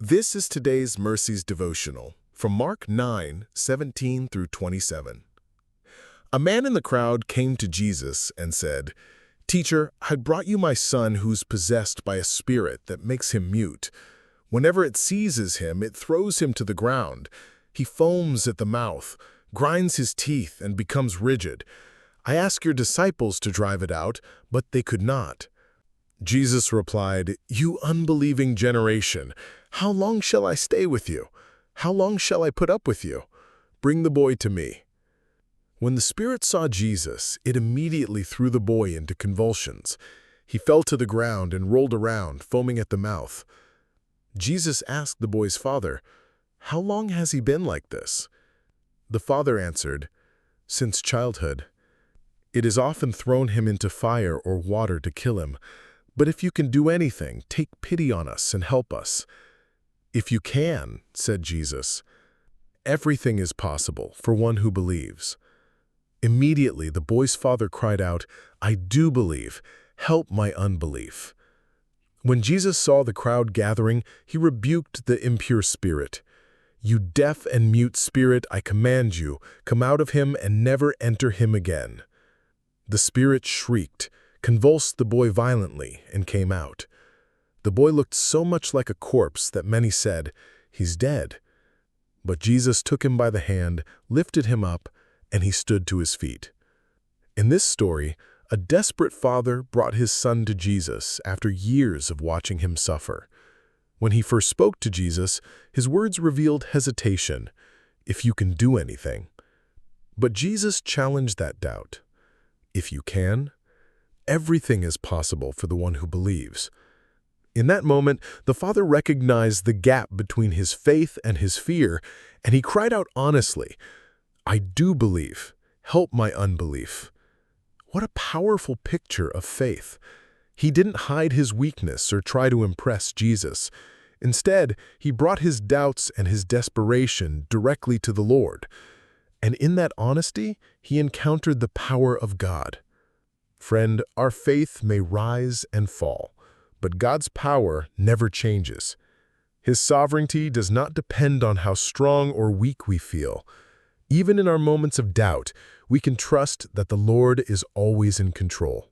This is today's Mercies Devotional from Mark 9:17 through 27. A man in the crowd came to Jesus and said, "Teacher, I brought you my son who's possessed by a spirit that makes him mute. Whenever it seizes him, it throws him to the ground. He foams at the mouth, grinds his teeth, and becomes rigid. I asked your disciples to drive it out, but they could not." Jesus replied, "You unbelieving generation, how long shall I stay with you? How long shall I put up with you? Bring the boy to me." When the spirit saw Jesus, it immediately threw the boy into convulsions. He fell to the ground and rolled around, foaming at the mouth. Jesus asked the boy's father, "How long has he been like this?" The father answered, "Since childhood. It has often thrown him into fire or water to kill him. But if you can do anything, take pity on us and help us." "If you can," said Jesus, "everything is possible for one who believes." Immediately the boy's father cried out, "I do believe. Help my unbelief." When Jesus saw the crowd gathering, he rebuked the impure spirit. "You deaf and mute spirit, I command you, come out of him and never enter him again." The spirit shrieked, convulsed the boy violently, and came out. The boy looked so much like a corpse that many said, "He's dead." But Jesus took him by the hand, lifted him up, and he stood to his feet. In this story, a desperate father brought his son to Jesus after years of watching him suffer. When he first spoke to Jesus, his words revealed hesitation, "If you can do anything." But Jesus challenged that doubt. "If you can, everything is possible for the one who believes." In that moment, the father recognized the gap between his faith and his fear, and he cried out honestly, "I do believe. Help my unbelief." What a powerful picture of faith. He didn't hide his weakness or try to impress Jesus. Instead, he brought his doubts and his desperation directly to the Lord. And in that honesty, he encountered the power of God. Friend, our faith may rise and fall, but God's power never changes. His sovereignty does not depend on how strong or weak we feel. Even in our moments of doubt, we can trust that the Lord is always in control.